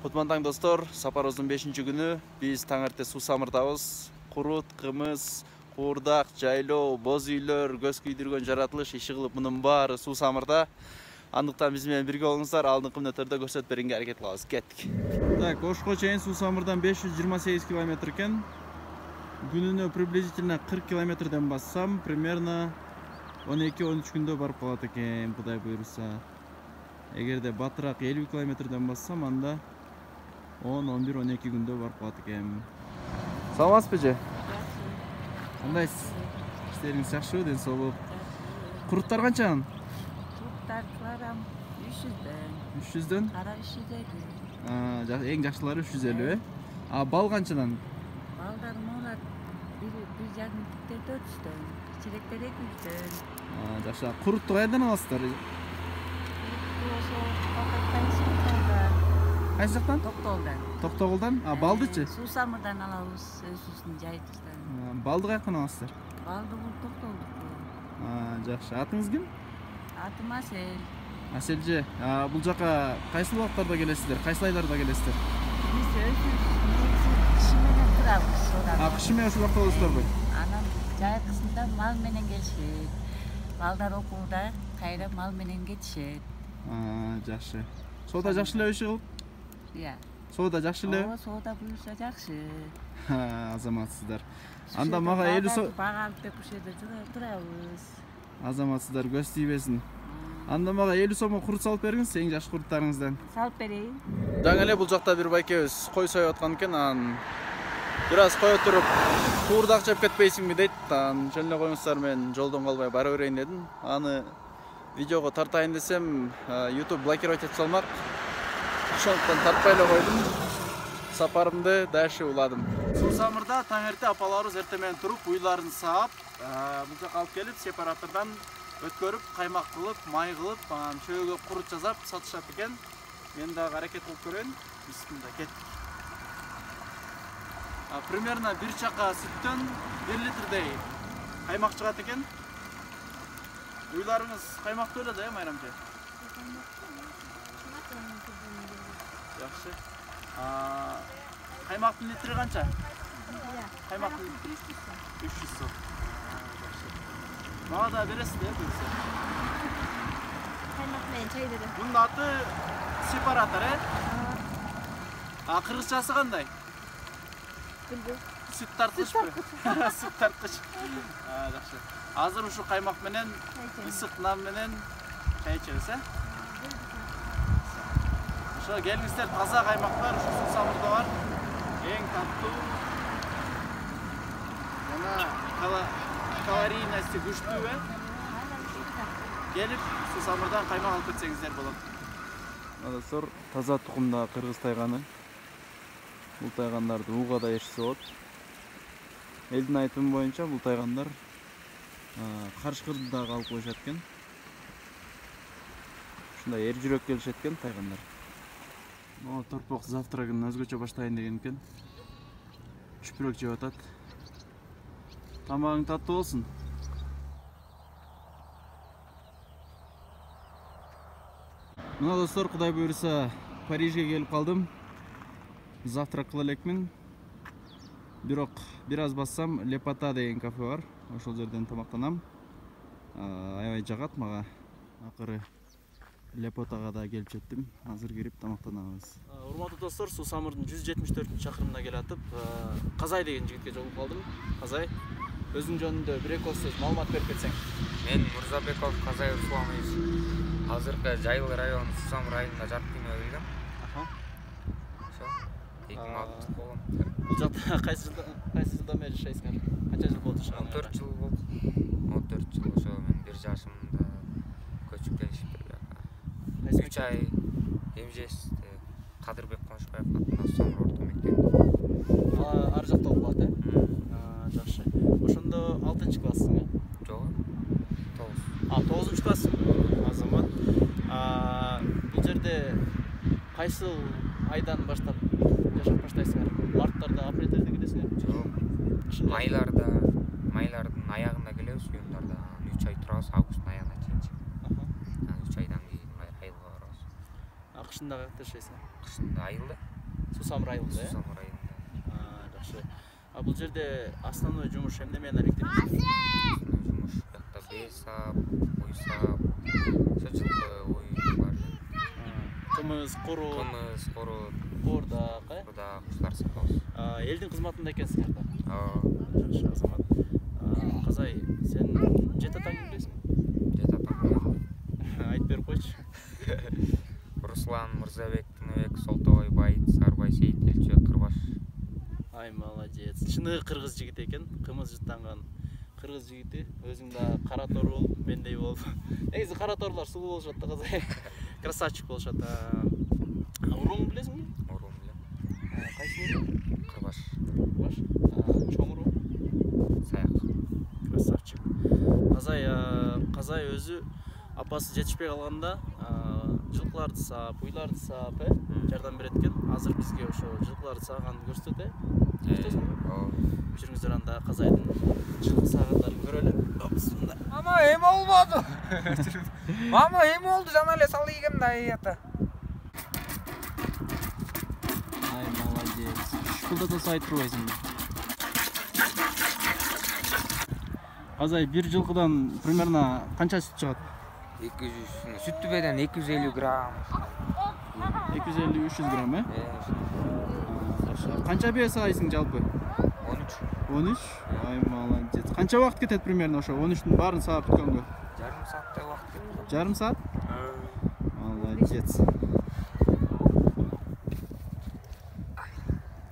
Кутман достор, сапарыбыздын 5-күнү биз таңерте суу самыртабыз. Курут, кымыз, куурдак, жайлоо, боз үйлөр, көз күйдүргөн жаратылыш иши кылып мунун баары суу самырда. Андыктан биз менен бирге болуңуздар, алдыңкы мүнөттөрдө көрсөтүп берүүгө аракет кылабыз. Кеттик. Так, Ошко чейин суу самырдан 528 км экен. Күнүнө приблизительно 40 км бассам, примерно 12-13 күндө барып калат экен, Кудай буйруса. Эгерде батыраак 50 км бассам, анда 10-11-12 күндө барып калат экен. Саламатсызбы же? Кандайсыз? Иштериңиз жакшыбы, ден соолук? Куруттар канчан? Куруттар килограмм 300дөн. 300дөн? Кара 350. Эң жакшылары 350, А бал канчадан? Балдар молат 1,5 литр 400дөн. Кичиректер 200дөн. Жакшы. Курутtu кайдан аласыздар? Кайсы жактан? Токтолдон. Токтогулдан? Балдычы? Суу самырдан алабыз, өзүбүздүн жайыбыздан. Балды кайяктан аласыздар? Балды бул Токтолдуку. Жакшы. Атыңыз ким? Атым Асел. Аселже, бул жака кайсы убактарда келесиздер? Кайсы айларда келесиздер? Биз өзүбүз киши менен турабыз. Киши менен ушул убакта болосуздарбы? Анан жайкысында мал менен келишет. Балдар окууда, кайра мал менен кетишет. Жакшы. Соода жакшы эле иши кылып? Иә. Соода жакшы эле? Соода буюрса жакшы. Азаматсыздар. Анда мага 50 сом бага алып деп ушул жерде турабыз. Азаматсыздар, көз тийбесин. Анда мага 50 сомго курут салып бериңиз, эң жакшы куруттарыңыздан. Салып берейин. Жаңы эле бул жакта бир байкебиз кой союп аткан экен, анан бир аз кое туруп, куурдак жеп кетпейсиңби дейт. Анан жөн эле коюңуздар, мен жолдон калбай бара берейин дедим. Аны видеого тартайын десем, YouTube блокировать этип салмак. Ошондуктан тартпай эле койдум. Сапарымды дальше уладым. Суу самырда таңерте апаларыбыз эртең менен туруп, уйларын саап, бул жака алып келип, сепаратордон өткөрүп, каймак кылып, май кылып, анан чөйгө курут жасап сатышат экен. Мен дагы аракет кылып көрөйүн. Бисмилла, кеттик. Примерно 1 чака сүттөн 1 литрдей каймак чыгат экен. Уйларыңыз каймактуу эле да, Майрамчы? Жакшы. Каймактын литри канча? Каймактын 300 сом. Мага да бересиз да, буюрса. Каймак менен чай берем. Бунун аты сепаратор, кыргызчасы кандай? Билбейм. Сүт тарткычпы? Сүт тарткыч. Жакшы. Азыр ушу каймак менен, ысык нан менен чай ичебиз, Ошо келиңиздер, таза каймактар ушу суу самырда бар. Эң таттуу. Жана калорийности күчтүү, Келип, суу самырдан каймак алып кетсеңиздер болот. Достор, таза тукумда кыргыз тайганы. Бул тайгандарды ууга да ешсе болот. Элдин айтымы боюнча бул тайгандар карышкырды дагы алып коюшат экен. Ушундай эр жүрөк келишет экен тайгандар. Торпок завтрагын өзгөчө баштайын деген экен. Чүпүрөк жеп атат. Тамагың таттуу болсун. Мына достор, Кудай буйруса Парижге келип калдым. Завтрак кыла элекмин. Бирок бир аз бассам Лепота деген кафе бар. Ошол жерден тамактанам. Аябай жагат мага. Акыры Лепотага да келип жеттим. Азыр кирип тамактанабыз. Урматтуу достор, суу самырдын 174-чакырымына келе атып, Казай деген жигитке жолугуп калдым. Казай, өзүң жөнүндө бир-эки сөз маалымат берип кетсең. Мен Мырзабеков Казай Русланович. Азыркы Жайыл району Суу самыр айылында жарык күнү келгем. Ошо 2006 болгон. Бул жакта кайсы жылдан бери жашайсыңар? Канча жыл болду жашаган? 14 жыл болду. 14 жыл. Ошо мен 1 жашымда көчүп келишип 3 ай эмжесте Кадырбек Конушбаев атындагы Суу самыр орто мектебинде. Ар жакта окуп атат, Жакшы. Ошондо 6-классың, Жок. 9-классың. Азамат. Бул жерде кайсы айдан баштап жашап баштайсыңар? Марттарда, апрелдерде келесиңер? Жок. Майлардын аягында келебиз, июндарда 3 ай турабыз, августтун аягына чейин. 3 айдан кийин айылга барабыз. Кышында каякта жашайсың? Кышында айылда. Сусам районунда, э? Сусам районунда. Жакшы. А бул жерде основной жумуш эмне менен алектенесиз? Жумуш бакта бесап, уйсап, жылкы уй бар. Кымыз, курут, Курдак, куштар сатабыз. Элдин кызматында экенсиңер да. Жакшы азамат. Казай, сен жет атаңды билесиңби? Жет атам. Айтып берип койчу. Руслан Мырзабек, Тыныбек, Солтобай, Байыт, Сарбай, Сейит, Элчебек, Кырбаш. Ай, молодец. Чыны кыргыз жигити экен, кымыз жыттанган кыргыз жигити. Өзүң да кара торул, мендей болуп. Негизи кара торлор сулуу болушат да, Казай. Красавчик болушат. Урууңду билесиңби? Уруум билем. Кайсы уруу? Кырбаш. Кырбаш. Чоң уруу? Саяк. Красавчик. Казай өзү апасы жетишпей калганда жылкыларды саап, уйларды саап, жардам берет экен. Азыр бизге ошо жылкыларды сааганын көрсөтөт, Жүрүңүздөр анда Казайдын жылкы саагандарын көрөлү. Мында. Мама, эми болбоду. Мама, эми болду, жана эле салы ийгем да ата. Ай, молодец. Школда сай турбайсың. Казай, бир жылкыдан примерно канча сүт чыгат? 200, сүттү беден 250 грамм. 250-300 грамм, э? Канча бие саайсың жалпы? 13. 13? Ай, молодец. Канча убакыт кетет примерно ошо 13түн баарын саап бүткөнгө? Жарым сааттай убакыт кетет. Жарым саат? Молодец.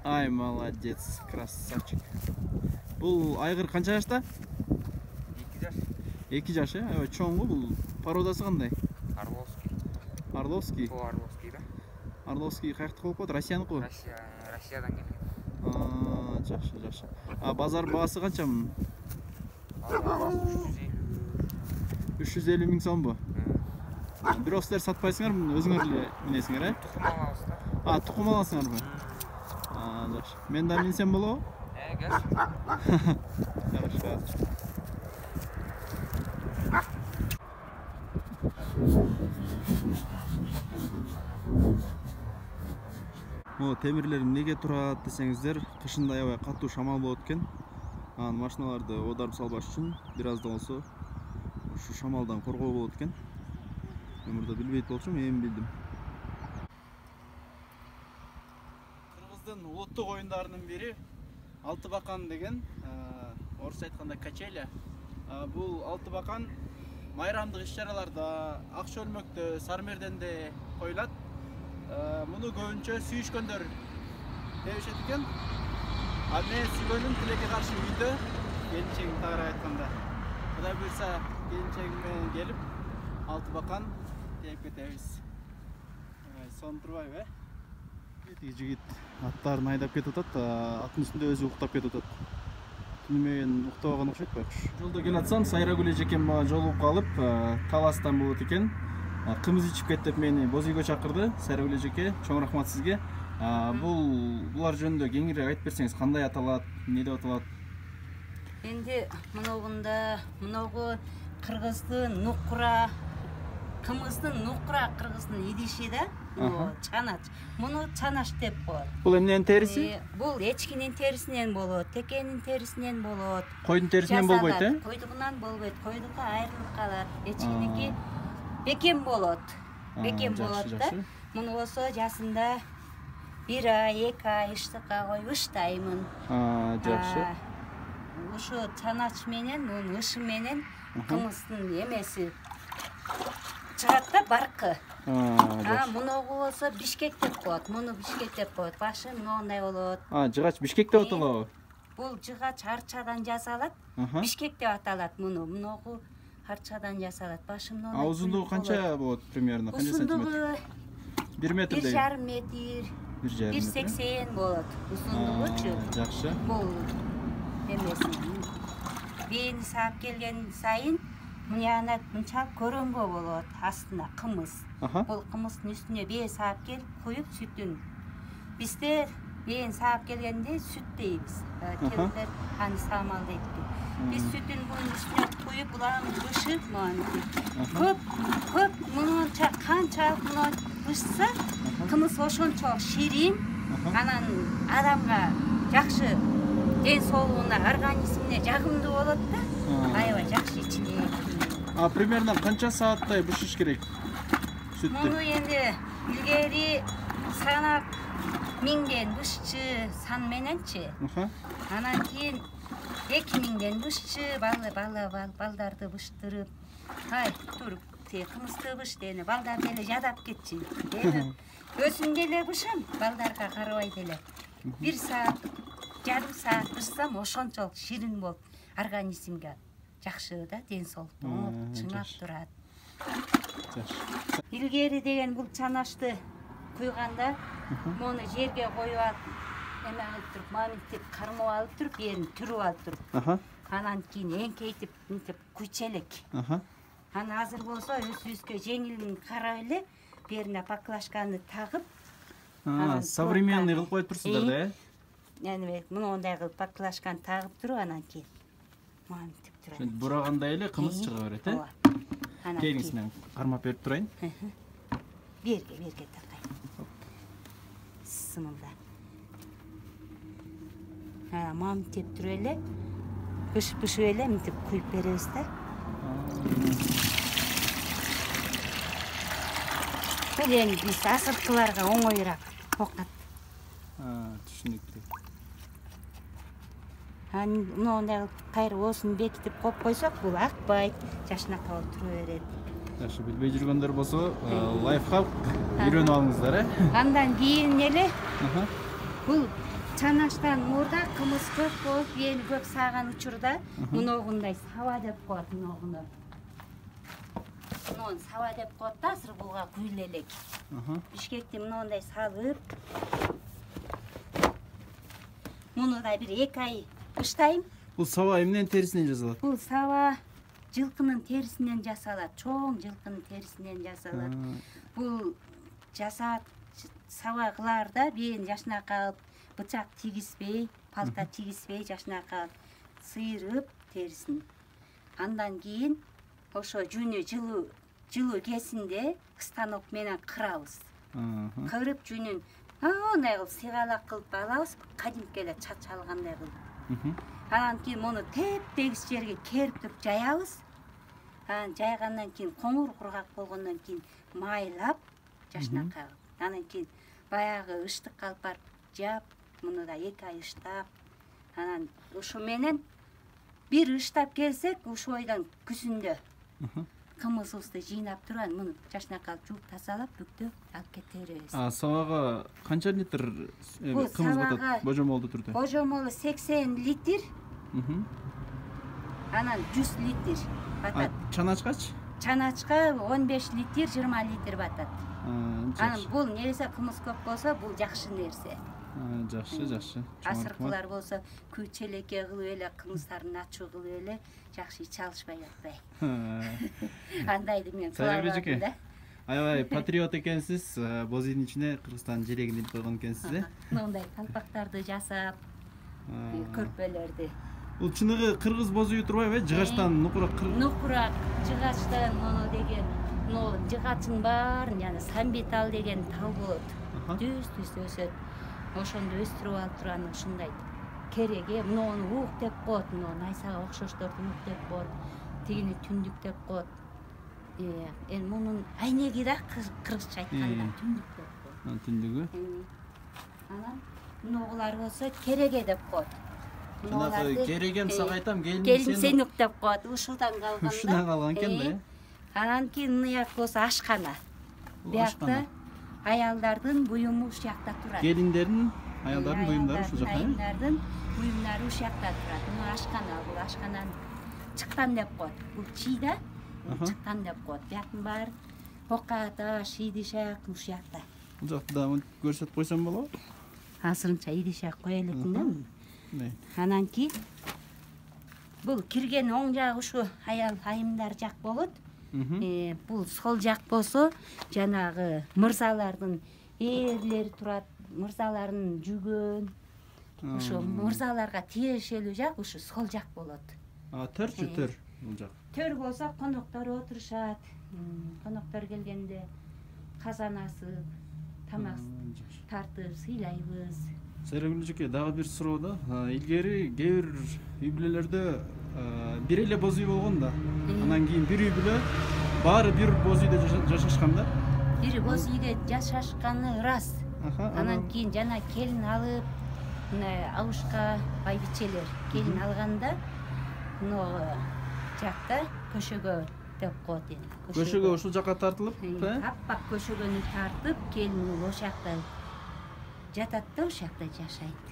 Ай, молодец, красавчик. Бул айгыр канча жашта? 2 жаш. 2 жаш, э? Аябай чоң го бул. Породасы кандай? Орловский. Орловский? Орловский да. Орловский каяктыкы болуп калат? Россияныкы? Россиядан келген. Жакшы. Базар баасы канча мунун? 350 миң сомбу? Бирок силер сатпайсыңар, өзүңөр эле минесиңер, э? Тукум алабыз да. Тукум аласыңарбы? Жакшы. Мен да минсем болобу? Кел. Хорошо. Темирлер эмнеге турат десеңиздер, кышында аябай катуу шамал болот экен. Машиналарды оодарып салбаш үчүн бир аз да болсо ушу шамалдан коргоо болот экен. Мен мурда билбейт болчумун, эми билдим. Кыргыздын улуттук оюндарынын бири Алты бакан деген, орусча айтканда качеля. Бул алты бакан майрамдык иш-чараларда, ак чөлмөктө, Сармерденде коюлат. Муну көбүнчө сүйүшкөндөр тебишет экен. Мен сүйгөнүм тилекке каршы үйдө, келинчегим тагыраак айтканда. Кудай буйрса, келинчегим менен келип, алты бакан тееп кетебиз. Сон турбайбы, Тиги жигит аттарын айдап кетип атат, аттын үстүндө өзү уктап кетип атат. Түнү менен уктабаган окшойт байкуш. Жолдо келатсам, Сайрагүл эжекем мага жолугуп калып, таластан болот экен. Кымыз ичип кет деп мени боз үйгө чакырды. Сайрагүл эжеке, чоң рахмат сизге. Булар жөнүндө кеңирээк айтып берсеңиз, кандай аталат, эмне деп аталат? Энди муногу кыргыздын нукура, кымыздын нукура кыргыздын идиши да, чанач. Муну чанач деп коет. Бул эмненин териси? Бул эчкинин терисинен болот, текенин терисинен болот. Койдун терисинен болбойт, э? Койдугунан болбойт, койдуга айрылып калат. Эчкиники бекем болот. Бекем болот да. Муну болсо жасында 1 ай, 2 ай ыштыкка коюп ыштаймын. Жакшы. Ушу чанач менен, мунун ышы менен кымыздын эмеси чыгат да, баркы. Муногу болсо Бишкек деп коет. Муну Бишкек деп коет. Башы мындай болот. Жыгач Бишкек деп аталабы? Бул жыгач арчадан жасалат. Бишкек деп аталат муну. Муногу арчадан жасалат. Башы мындай. Узундугу канча болот примерно? Канча сантиметр? 1 метрдей. 1,5 метр. 1,80 болот. Узундугучу. Жакшы. Бул эмеси. Бени саап келген сайын мына мынча көрөнгө болот, астына кымыз. Бул кымыздын үстүнө бээ саап келип коюп сүтүн. Бизде бээни саап келгенде сүт дейбиз. Келиндер аны самал дейт. Биз сүтүн bunun üstüne koyup bulanıp ışık mı? Köp bununca kançalık bunu ışsa kımız hoşun çok şirin, Анан адамга жакшы ден соолугуна, организмине жагымдуу болот да. Аябай жакшы ичилет. Примерно канча сааттай бышыш керек? Сүттү. Муну энди илгери санап миңден бышчы сан мененчи. Анан кийин 2000ден бышчы балдарды быштырып. Ай, туруп, кымызды быш дени, балдар деле жадап кетчи. Өзүм деле бышам, балдарга карабай деле. 1 саат, жарым саат бышсам ошончолук ширин болуп, организмге жакшы да, ден соолуктуу чыңап турат. Илгери деген бул чанашты куйганда, муну жерге коюп алып, эме кылып туруп, маминтип кармап алып туруп, жерин түрүп алып туруп. Анан кийин эңкейтип, мынтип куйчу элек. Анан азыр болсо өзүбүзгө жеңилин карап эле, берине баклажканы тагып, современный кылып коюп турсуздар да, э? Эми мындай кылып баклажканы тагып туруп, анан кийин маминтип турат. Бурагандай эле кымыз чыга берет, э? Келиңиз, мен кармап берип турайын. Берге такай. Сымылда. Маминтип туруп эле, бышып эле мынтип куюп беребиз да. Бул эми биз асырткыларга оңоюраак окат. Түшүнүктүү. Мындай кайра осун бекитип коюп койсок, бул акпайт, жашынака болуп тура берет. Жакшы, билбей жүргөндөр болсо, лайфхак үйрөнүп алыңыздар, э? Андан кийин эле бул чанаштан мурда кымыз көп болуп, эни көп сааган учурда мыногундай саба деп коет, мыногуну. Муну саба деп коет да, азыр буга куйла элек. Бишкекти мындай салып, муну да бир 2 ай быштайм. Бул саба эмненин терисинен жасалат? Бул саба жылкынын терисинен жасалат, чоң жылкынын терисинен жасалат. Бул жасаат саба кылаарда бээни жашынака алып, бычак тийгизбей, палта тийгизбей жашынака алып сыйрып терисин. Андан кийин ошо жүнү жылуу кезинде станок менен кырабыз. Кырып жүнүн мындай кылып сыйгалак кылып алабыз, кадимки эле чач алгандай кылып. Анан кийин муну теп-тегиз жерге керип туруп жаябыз. Анан жайгандан кийин коңур кургак болгондон кийин майлап жашынака алып. Анан кийин баягы ыштыкка алып барып жаап, муну да 2 ай ыштап. Анан ушу менен бир ыштап келсек, ушу бойдон күзүндө кымызыбызды жыйнап туруп, муну жашынака алып жууп тазалап, бүктөп алып кете беребиз. Сабага канча литр кымыз батат божомолдуу түрдө? Божомолу 80 литр. Анан 100 литр батат. Чаначкачы? Чаначка 15 литр, 20 литр батат. Анан бул нерсе кымыз көп болсо, бул жакшы нерсе. Жакшы. Асыркылар болсо күч элекке кылып эле, кымыздарын ачуу кылып эле жакшы иче алышпай жатпай. Андайды мен кылабадым да. Аябай патриот экенсиз, боз үйдүн ичине Кыргызстандын жерегин илип койгон экенсиз, э? Мындай компактарды жасап, көрпөлөрдү. Бул чыныгы кыргыз боз үйү турбайбы, э? Жыгачтан нукурак Нукурак, жыгачтан мону деген, жыгачтын баарын, жана самбитал деген тал болот. Түз өсөт. Ошондо өстүрүп алып турган ушундай кереге, муну ук деп коет, муну найсага окшошторду ук деп коет, тигини түндүк деп коет. Эми мунун айнеги да кыргызча айтканда түндүк деп коет. Түндүгү? Анан мунугулар болсо кереге деп коет. Жанагы керегем сага айтам, келин сен ук деп коет. Ушудан калган да. Ушудан калган экен да. Анан кийин мыяк болсо ашкана. Биякта аялдардын буюму ушул жакта турат. Келиндердин, аялдардын буюмдары ушул жакта. Аялдардын буюмдары ушул жакта турат. Мына ашкана, бул ашканан чыккан деп коет. Бул чийда чыккан деп коет. Бияктын баары бока таш, идишак ушул жакта. Бул жакта да көрсөтүп койсом болобу? Азырынча идишак кое элекмин да. Анан кийин бул кирген оң жагы ушу аял айымдар жак болот. Бул сол жак болсо жанагы мырзалардын эрлери турат, мырзалардын жүгөн. Ушу мырзаларга тиешелүү жак ушу сол жак болот. Төрчү төр бул жак. Төр болсо коноктор отурушат. Коноктор келгенде казан асып, тамак тартып сыйлайбыз. Сайрагүл эжеке, дагы бир суроо да. Илгери кээ бир үй бүлөлөрдө бир эле боз үй болгон да. Анан кийин бир үй бүлө баары бир боз үйдө жашашкан да. Бир боз үйдө жашашканы рас. Анан кийин жана келин алып, абышка байбичелер келин алганда, жакта көшөгө деп коет эми. Көшөгө ушул жака тартылып, аппак көшөгөнү тартып, келин ошол жакта жатат да, ошол жакта жашайт.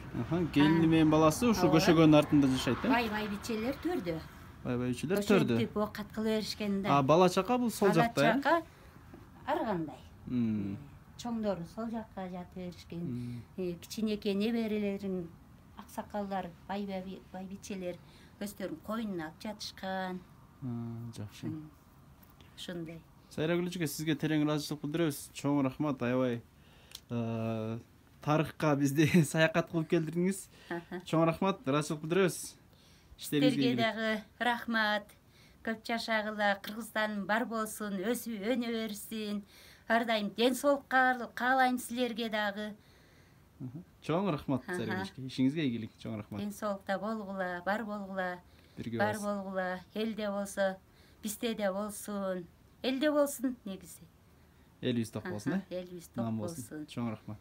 Келини менен баласы ушул көшөгөнүн артында жашайт, э? Байбичелер төрдө. Байбичелер төрдө. Ошентип оокат кыла беришкен да. Бала чака бул сол жакта, э? Бала чака ар кандай. Чоңдору сол жакка жатып беришкен. Кичинекей неберелерин, аксакалдар, байбичелер өздөрүнүн койнуна алып жатышкан. Жакшы. Ушундай. Сайрагүл эжеке, сизге терең ыраазычылык билдиребиз. Чоң рахмат, аябай тарыхка бизди саякат кылып келдирдиңиз. Чоң рахмат, ыраазычылык билдиребиз. Сиздерге дагы рахмат. Көп жашагыла, Кыргызстан бар болсун, өсүп өнө берсин. Ар дайым ден соолук каалайм силерге дагы. Чоң рахмат, Сайрагүл эжеке. Ишиңизге ийгилик, чоң рахмат. Ден соолукта болгула, бар болгула. Бар болгула, элде болсо, бизде де болсун. Элде болсун негизи. Элибиз ток болсун, э? Элибиз ток болсун. Чоң рахмат.